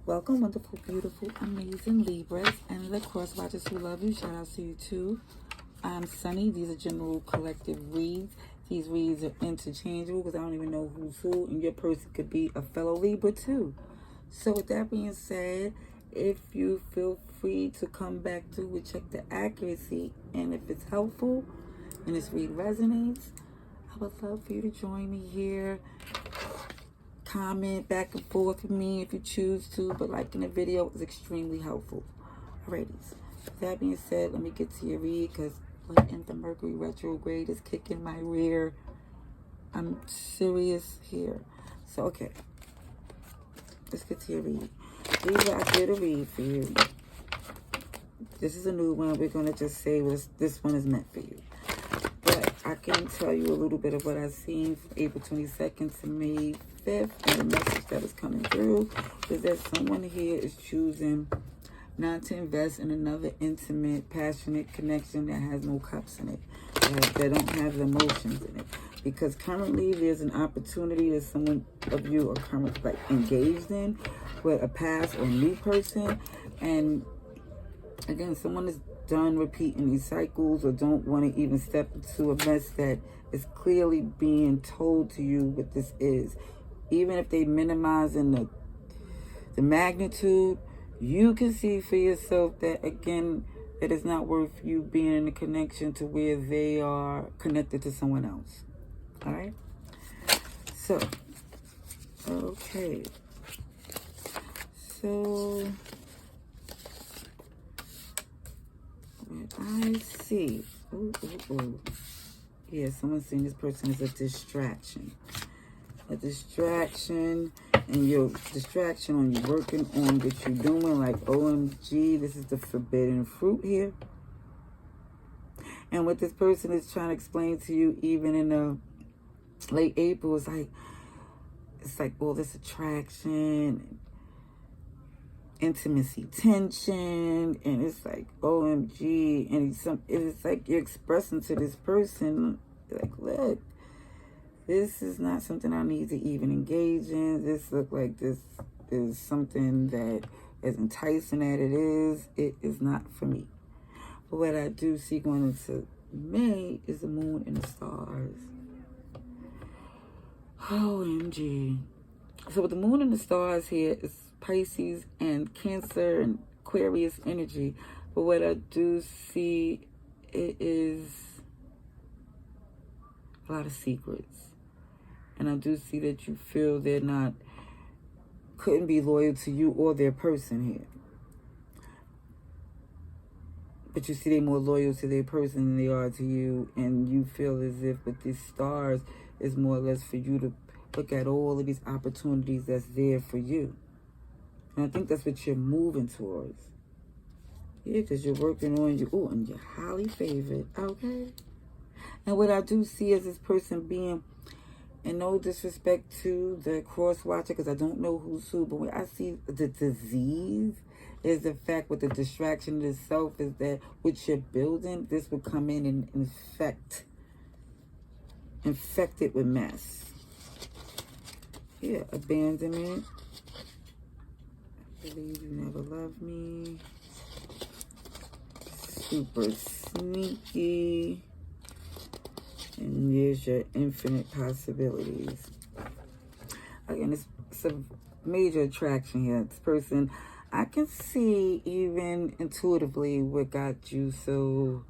Welcome, wonderful, beautiful, amazing Libras and the cross watchers who love you. Shout out to you too. I'm Sunny. These are general collective reads. These reads are interchangeable because I don't even know who's who, and your person could be a fellow Libra too. So with that being said, if you feel free to come back to it, check the accuracy, and if it's helpful and this read resonates, I would love for you to join me here. Comment back and forth with me if you choose to, but liking the video is extremely helpful. Alrighty, with that being said, let me get to your read because the Mercury retrograde is kicking my rear. I'm serious here. So, okay, let's get to your read. Libra, I did a read for you. This is a new one. We're going to just say this one is meant for you. But I can tell you a little bit of what I've seen from April 22nd to May 5th, and the message that is coming through is that someone here is choosing not to invest in another intimate, passionate connection that has no cups in it, that don't have the emotions in it. Because currently there's an opportunity that someone of you are currently engaged in with a past or new person, and again, someone is done repeating these cycles or don't want to even step into a mess that is clearly being told to you what this is. Even if they minimize in the magnitude, you can see for yourself that, again, it is not worth you being in a connection to where they are connected to someone else. All right? So, okay. So, I see. Yeah, someone's saying this person is a distraction. A distraction, and your distraction on you working on what you're doing, like OMG, this is the forbidden fruit here. And what this person is trying to explain to you, even in the late April, is it's like all this attraction, intimacy, tension, and it's like OMG, and it's like you're expressing to this person, like, look, this is not something I need to even engage in. This look like this is something that, as enticing as it is not for me. But what I do see going into May is the moon and the stars. OMG. So with the moon and the stars here, it's Pisces and Cancer and Aquarius energy. But what I do see, it is a lot of secrets. And I do see that you feel couldn't be loyal to you or their person here. But you see they're more loyal to their person than they are to you. And you feel as if with these stars, it's more or less for you to look at all of these opportunities that's there for you. And I think that's what you're moving towards. Yeah, because you're working on and you're highly favored. Okay. And what I do see is this person being, and no disrespect to the cross watcher, because I don't know who's who, but when I see the disease is the fact with the distraction itself is that what you're building, this will come in and infect it with mess. Yeah, abandonment. I believe you never loved me. Super sneaky. And there's your infinite possibilities. Again, it's a major attraction here. This person, I can see even intuitively what got you so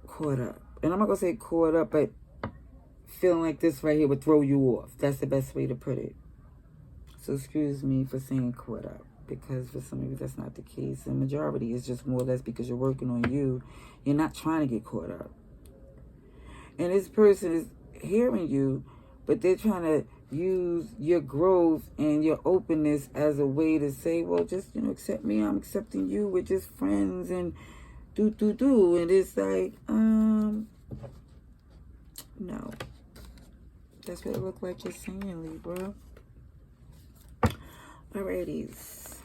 caught up. And I'm not going to say caught up, but feeling like this right here would throw you off. That's the best way to put it. So excuse me for saying caught up, because for some of you that's not the case. The majority is just more or less because you're working on you. You're not trying to get caught up. And this person is hearing you, but they're trying to use your growth and your openness as a way to say, well, just, accept me. I'm accepting you. We're just friends and do. And it's like, no. That's what it looked like you're saying, Libra. Alrighties.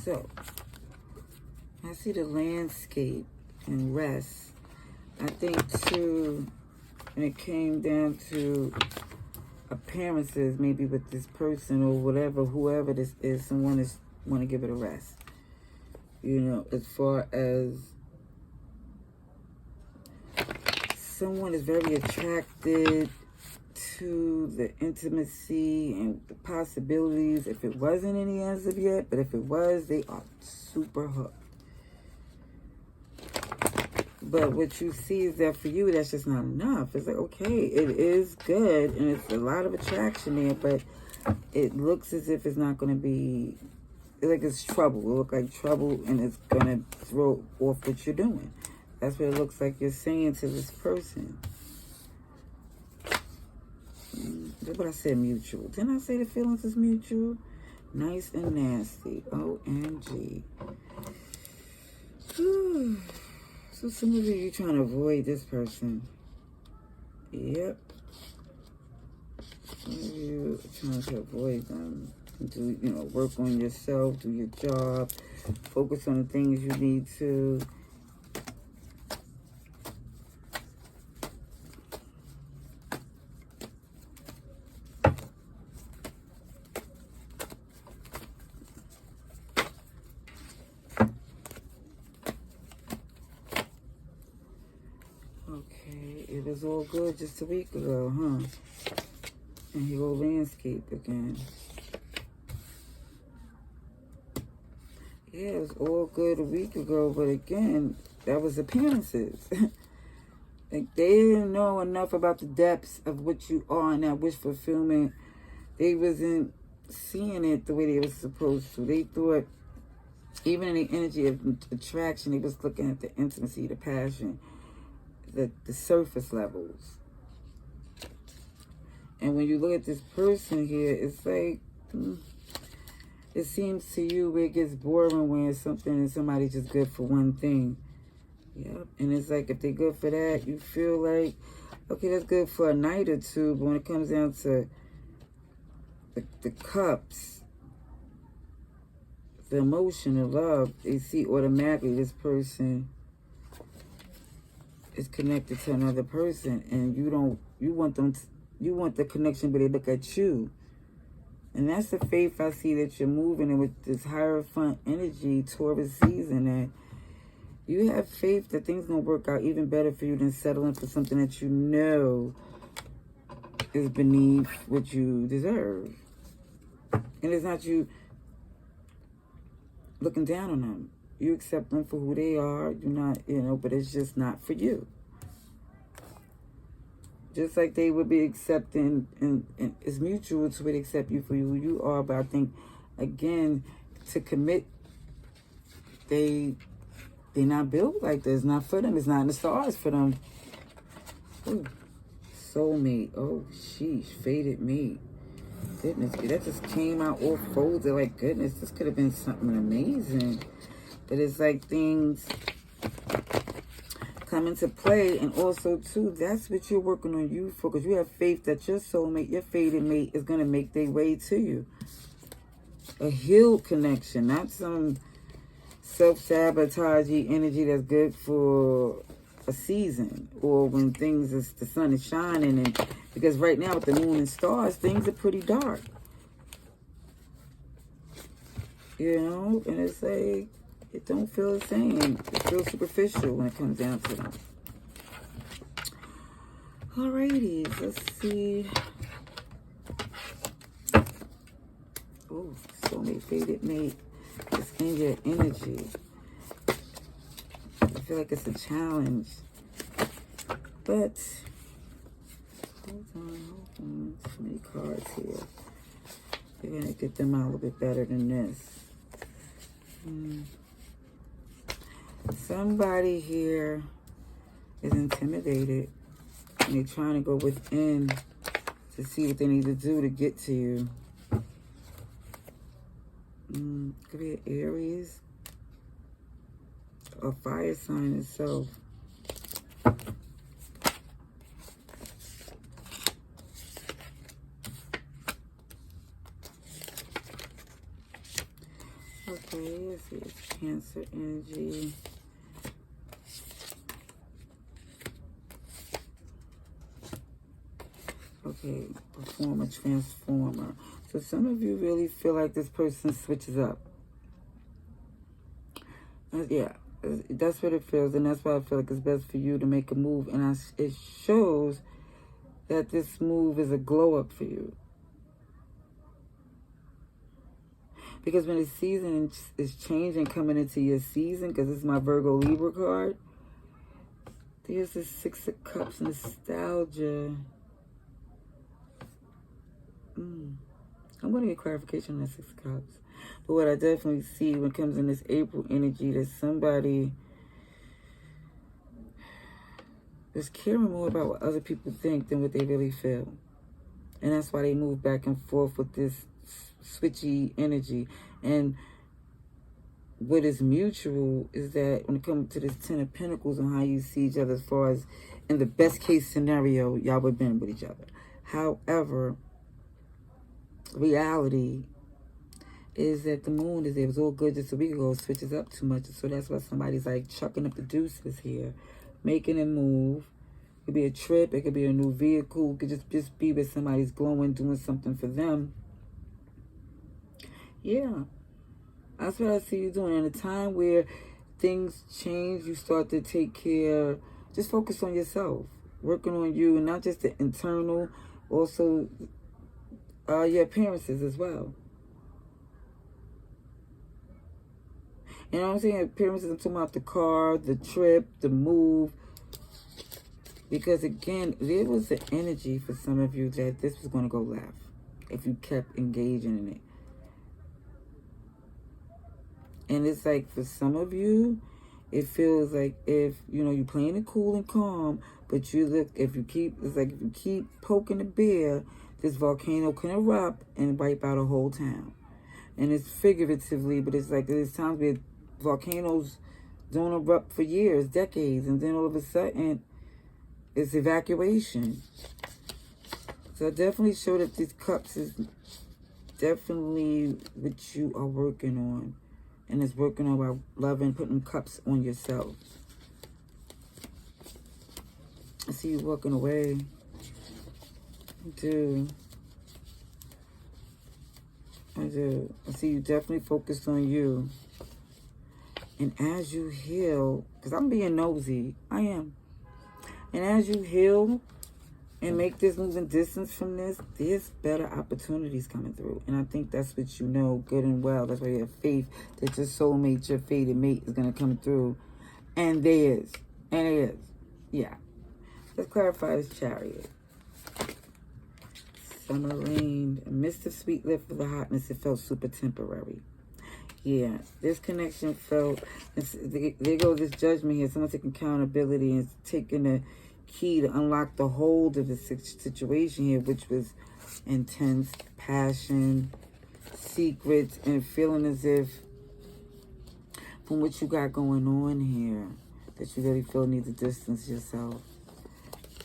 So, I see the landscape and rest. I think, too, and it came down to appearances, maybe with this person or whatever, whoever this is, someone is want to give it a rest. You know, as far as someone is very attracted to the intimacy and the possibilities. If it wasn't any as of yet, but if it was, they are super hooked. But what you see is that for you, that's just not enough. It's like, okay, it is good, and it's a lot of attraction there, but it looks as if it's not going to be, like it's trouble. It looks like trouble, and it's going to throw off what you're doing. That's what it looks like you're saying to this person. That's what I said, mutual. Didn't I say the feelings is mutual? Nice and nasty. OMG. So some of you trying to avoid this person. Yep. Some of you are trying to avoid them. Do, you know, work on yourself, do your job, focus on the things you need to. It was all good just a week ago, huh? And he will landscape again. Yeah, it was all good a week ago, but again, that was appearances. Like, they didn't know enough about the depths of what you are and that wish fulfillment. They wasn't seeing it the way they was supposed to. They thought, even in the energy of attraction, they was looking at the intimacy, the passion, the surface levels. And when you look at this person here, it's like, it seems to you where it gets boring when it's something and somebody's just good for one thing. Yep. And it's like, if they're good for that, you feel like, okay, that's good for a night or two, but when it comes down to the cups, the emotion, the love, they see automatically this person is connected to another person, and you want the connection, but they look at you. And that's the faith I see that you're moving in with this Hierophant energy, Taurus season, that you have faith that things gonna work out even better for you than settling for something that you know is beneath what you deserve. And it's not you looking down on them. You accept them for who they are. You're not, but it's just not for you. Just like they would be accepting, and it's mutual to accept you for who you are. But I think, again, to commit, they're not built like this. It's not for them. It's not in the stars for them. Ooh, soulmate. Oh, sheesh. Fated mate. Goodness, that just came out all folded. Like, goodness, this could have been something amazing. But it's like things come into play. And also, too, that's what you're working on you for. Because you have faith that your soulmate, your fated mate, is going to make their way to you. A healed connection, not some self-sabotaging energy that's good for a season. Or when the sun is shining. And because right now with the moon and stars, things are pretty dark. And it's like, it don't feel the same. It feels superficial when it comes down to them. Alrighty, let's see. Oh, soulmate, fated mate. It's in your energy. I feel like it's a challenge. But, hold on. Too many cards here. We're going to get them out a little bit better than this. Somebody here is intimidated, and they're trying to go within to see what they need to do to get to you. Could be an Aries, a fire sign itself. Okay, let's see, it's Cancer energy. Okay, performer, transformer. So some of you really feel like this person switches up. Yeah, that's what it feels, and that's why I feel like it's best for you to make a move. And it shows that this move is a glow up for you. Because when the season is changing, coming into your season, because this is my Virgo Libra card, there's this Six of Cups, nostalgia. I'm going to get clarification on that Six of Cups. But what I definitely see when it comes in this April energy, that somebody is caring more about what other people think than what they really feel. And that's why they move back and forth with this switchy energy. And what is mutual is that when it comes to this Ten of Pentacles and how you see each other, as far as in the best case scenario, y'all would have been with each other. However, reality is that the moon is there. It was all good just a week ago. It switches up too much. So that's why somebody's like chucking up the deuces here, making a move. It could be a trip. It could be a new vehicle. It could just be with somebody's glowing, doing something for them. Yeah. That's what I see you doing. In a time where things change, you start to take care, just focus on yourself, working on you, and not just the internal, also your appearances as well. You know what I'm saying? Appearances, I'm talking about the car, the trip, the move. Because again, there was the energy for some of you that this was going to go left if you kept engaging in it. And it's like for some of you, it feels like if, you know, you're playing it cool and calm, but you look, it's like if you keep poking the bear, this volcano can erupt and wipe out a whole town. And it's figuratively, but it's like there's times where volcanoes don't erupt for years, decades, and then all of a sudden, it's evacuation. So I definitely show that these cups is definitely what you are working on. And it's working on about loving, putting cups on yourself. I see you walking away. I do. I see you definitely focused on you. And as you heal, because I'm being nosy, I am. And as you heal and make this moving distance from this, there's better opportunities coming through. And I think that's what you know good and well. That's why you have faith that your soulmate, your fated mate is going to come through. And there is. And it is. Yeah. Let's clarify this Chariot. Summer rain. Amidst the sweet lift of the hotness, it felt super temporary. Yeah. This connection felt... There goes this judgment here. Someone taking accountability and taking the key to unlock the hold of the situation here, which was intense passion, secrets, and feeling as if from what you got going on here, that you really feel need to distance yourself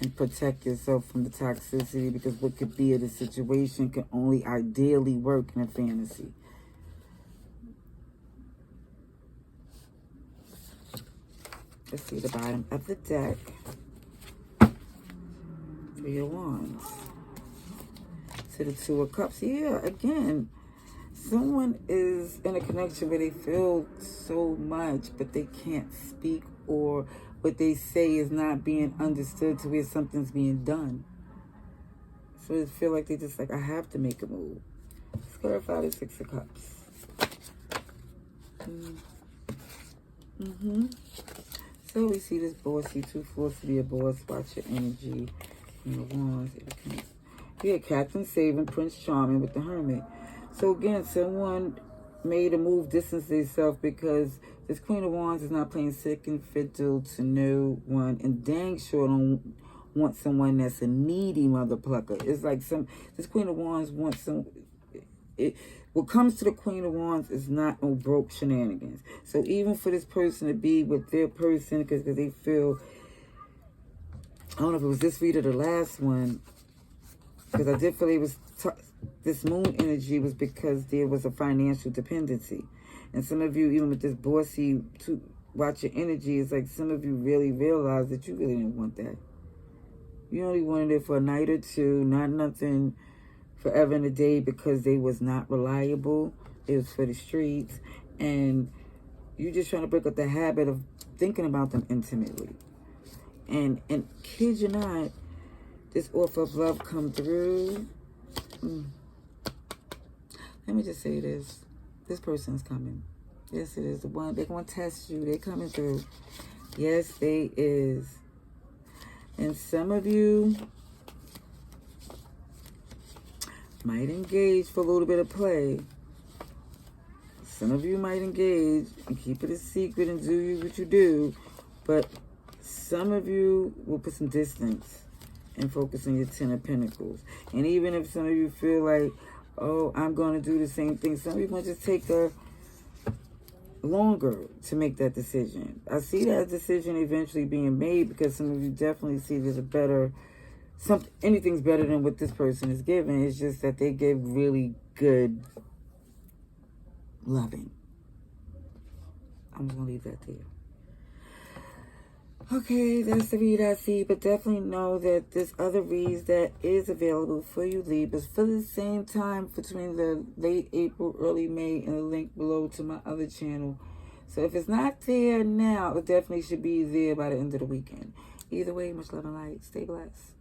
and protect yourself from the toxicity, because what could be of the situation can only ideally work in a fantasy. Let's see the bottom of the deck. Three of Wands. To the Two of Cups. Yeah, again, someone is in a connection where they feel so much, but they can't speak, or what they say is not being understood to where something's being done. So they feel like they just like, I have to make a move. Let's clarify the Six of Cups. So we see this bossy, too forced to be a boss. Watch your energy. Wands. Yeah, Captain Saving, Prince Charming with the Hermit. So again, someone made a move, distance themselves, because this Queen of Wands is not playing second fiddle to no one, and dang sure don't want someone that's a needy mother plucker. It's like this Queen of Wands wants some... What comes to the Queen of Wands is not no broke shenanigans. So even for this person to be with their person, because they feel... I don't know if it was this read or the last one, because I did feel it was this moon energy was because there was a financial dependency. And some of you, even with this bossy, to watch your energy, it's like some of you really realize that you really didn't want that. You only wanted it for a night or two, not nothing forever and a day, because they was not reliable. It was for the streets. And you just trying to break up the habit of thinking about them intimately. And kid you not, this offer of love come through. Let me just say this. This person's coming. Yes, it is. The one, they're going to test you. They're coming through. Yes, they is. And some of you might engage for a little bit of play. Some of you might engage and keep it a secret and do you what you do. But some of you will put some distance and focus on your 10 of Pentacles. And even if some of you feel like, oh, I'm going to do the same thing, some of you going to just take longer to make that decision. I see that decision eventually being made, because some of you definitely see there's a better, anything's better than what this person is giving. It's just that they give really good loving. I'm just going to leave that there. Okay, that's the read I see, but definitely know that this other reads that is available for you Libras for the same time between the late April, early May, and the link below to my other channel. So if it's not there now, it definitely should be there by the end of the weekend. Either way, much love and light. Stay blessed.